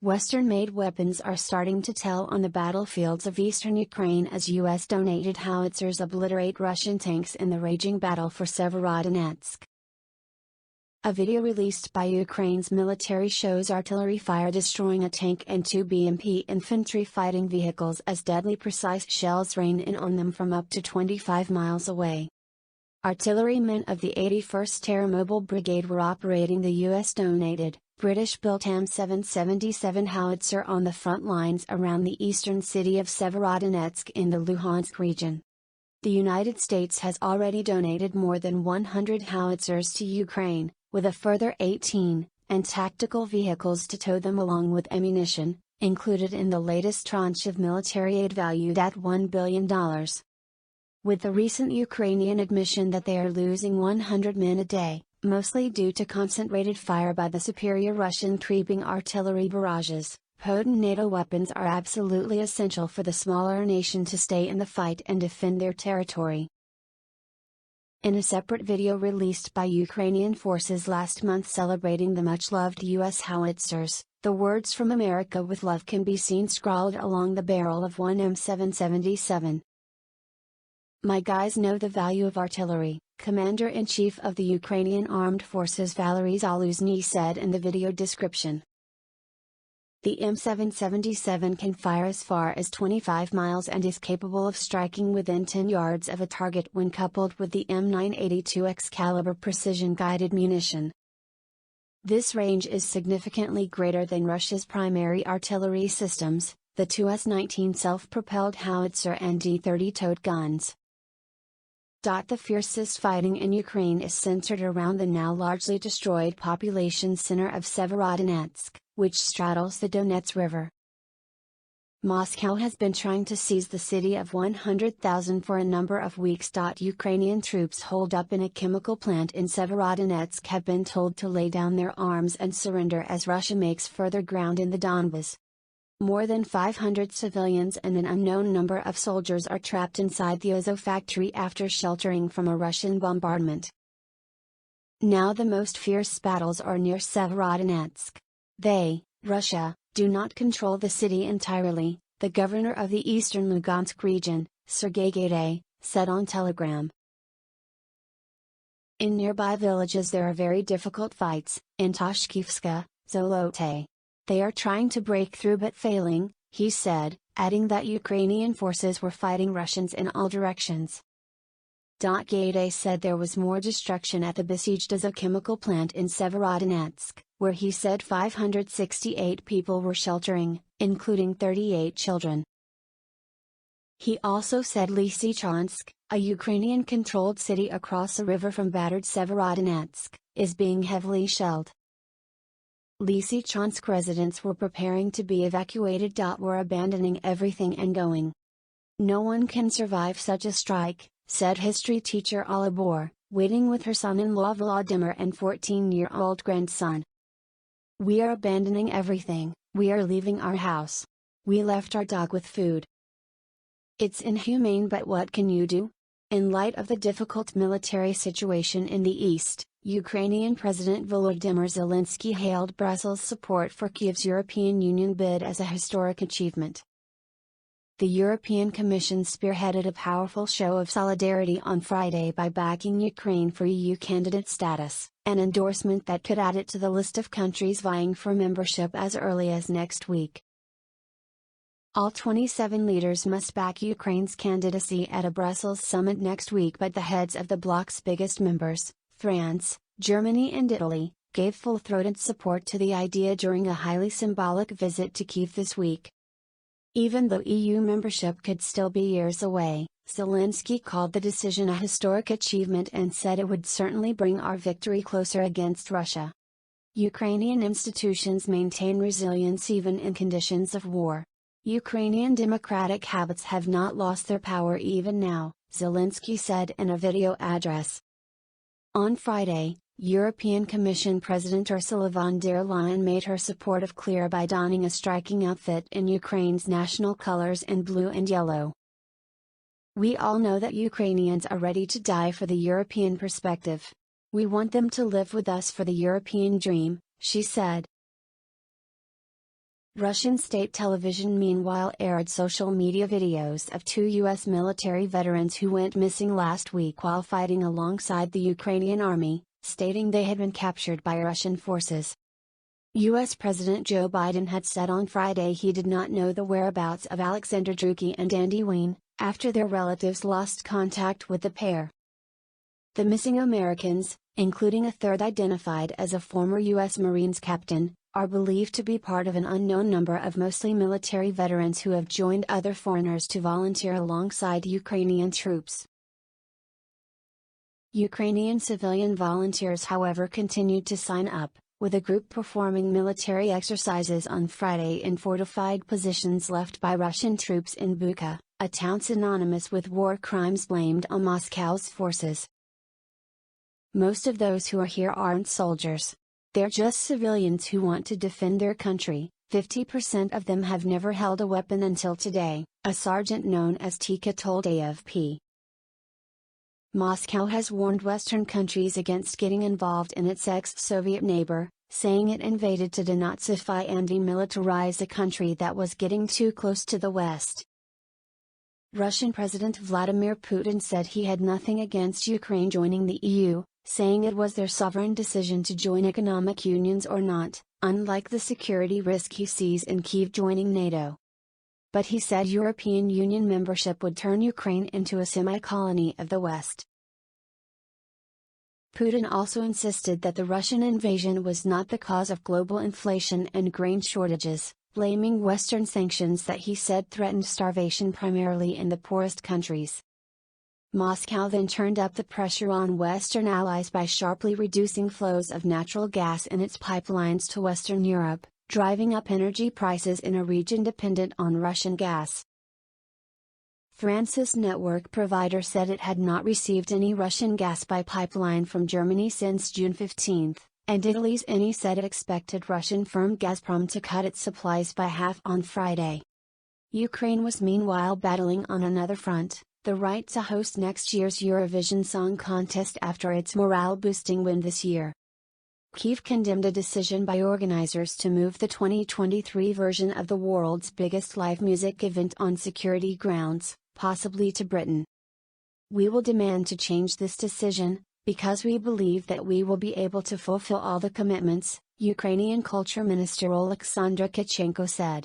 Western-made weapons are starting to tell on the battlefields of eastern Ukraine as US-donated howitzers obliterate Russian tanks in the raging battle for Severodonetsk. A video released by Ukraine's military shows artillery fire destroying a tank and two BMP infantry fighting vehicles as deadly precise shells rain in on them from up to 25 miles away. Artillerymen of the 81st Aeromobile Brigade were operating the US-donated, British-built M777 howitzer on the front lines around the eastern city of Severodonetsk in the Luhansk region. The United States has already donated more than 100 howitzers to Ukraine, with a further 18, and tactical vehicles to tow them along with ammunition, included in the latest tranche of military aid valued at $1 billion. With the recent Ukrainian admission that they are losing 100 men a day, mostly due to concentrated fire by the superior Russian creeping artillery barrages, potent NATO weapons are absolutely essential for the smaller nation to stay in the fight and defend their territory. In a separate video released by Ukrainian forces last month celebrating the much-loved US howitzers, the words "From America with Love" can be seen scrawled along the barrel of one M777. "My guys know the value of artillery," Commander-in-Chief of the Ukrainian Armed Forces Valery Zaluzhny said in the video description. The M777 can fire as far as 25 miles and is capable of striking within 10 yards of a target when coupled with the M982X caliber precision-guided munition. This range is significantly greater than Russia's primary artillery systems, the two S-19 self-propelled howitzer and D-30 towed guns. The fiercest fighting in Ukraine is centered around the now largely destroyed population center of Severodonetsk, which straddles the Donets River. Moscow has been trying to seize the city of 100,000 for a number of weeks. Ukrainian troops holed up in a chemical plant in Severodonetsk have been told to lay down their arms and surrender as Russia makes further ground in the Donbas. More than 500 civilians and an unknown number of soldiers are trapped inside the Ozo factory after sheltering from a Russian bombardment. Now the most fierce battles are near Severodonetsk. They, Russia, do not control the city entirely, the governor of the eastern Lugansk region, Sergei Gaidai, said on Telegram. In nearby villages there are very difficult fights, in Toshkivska, Zolote. They are trying to break through but failing, he said, adding that Ukrainian forces were fighting Russians in all directions. Gaidai said there was more destruction at the besieged Ozo chemical plant in Severodonetsk, where he said 568 people were sheltering, including 38 children. He also said Lysychansk, a Ukrainian-controlled city across a river from battered Severodonetsk, is being heavily shelled. Lysychansk residents were preparing to be evacuated. We're abandoning everything and going. No one can survive such a strike, said history teacher Alibor, waiting with her son-in-law Vladimir and 14-year-old grandson. We are abandoning everything, we are leaving our house. We left our dog with food. It's inhumane, but what can you do? In light of the difficult military situation in the east, Ukrainian President Volodymyr Zelensky hailed Brussels' support for Kyiv's European Union bid as a historic achievement. The European Commission spearheaded a powerful show of solidarity on Friday by backing Ukraine for EU candidate status, an endorsement that could add it to the list of countries vying for membership as early as next week. All 27 leaders must back Ukraine's candidacy at a Brussels summit next week, but the heads of the bloc's biggest members, France, Germany and Italy, gave full-throated support to the idea during a highly symbolic visit to Kyiv this week. Even though EU membership could still be years away, Zelensky called the decision a historic achievement and said it would certainly bring our victory closer against Russia. Ukrainian institutions maintain resilience even in conditions of war. Ukrainian democratic habits have not lost their power even now, Zelensky said in a video address. On Friday, European Commission President Ursula von der Leyen made her support clear by donning a striking outfit in Ukraine's national colors in blue and yellow. We all know that Ukrainians are ready to die for the European perspective. We want them to live with us for the European dream, she said. Russian state television meanwhile aired social media videos of two U.S. military veterans who went missing last week while fighting alongside the Ukrainian army, stating they had been captured by Russian forces. U.S. President Joe Biden had said on Friday he did not know the whereabouts of Alexander Drueke and Andy Wein, after their relatives lost contact with the pair. The missing Americans, including a third identified as a former U.S. Marines captain, are believed to be part of an unknown number of mostly military veterans who have joined other foreigners to volunteer alongside Ukrainian troops. Ukrainian civilian volunteers, however, continued to sign up, with a group performing military exercises on Friday in fortified positions left by Russian troops in Bucha, a town synonymous with war crimes blamed on Moscow's forces. Most of those who are here aren't soldiers. They're just civilians who want to defend their country. 50% of them have never held a weapon until today, a sergeant known as Tika told AFP. Moscow has warned Western countries against getting involved in its ex-Soviet neighbor, saying it invaded to denazify and demilitarize a country that was getting too close to the West. Russian President Vladimir Putin said he had nothing against Ukraine joining the EU, saying it was their sovereign decision to join economic unions or not, unlike the security risk he sees in Kyiv joining NATO. But he said European Union membership would turn Ukraine into a semi-colony of the West. Putin also insisted that the Russian invasion was not the cause of global inflation and grain shortages, blaming Western sanctions that he said threatened starvation primarily in the poorest countries. Moscow then turned up the pressure on Western allies by sharply reducing flows of natural gas in its pipelines to Western Europe, driving up energy prices in a region dependent on Russian gas. France's network provider said it had not received any Russian gas by pipeline from Germany since June 15, and Italy's Eni said it expected Russian firm Gazprom to cut its supplies by half on Friday. Ukraine was meanwhile battling on another front, the right to host next year's Eurovision Song Contest after its morale-boosting win this year. Kyiv condemned a decision by organizers to move the 2023 version of the world's biggest live music event on security grounds, possibly to Britain. "We will demand to change this decision, because we believe that we will be able to fulfill all the commitments," Ukrainian Culture Minister Oleksandr Tkachenko said.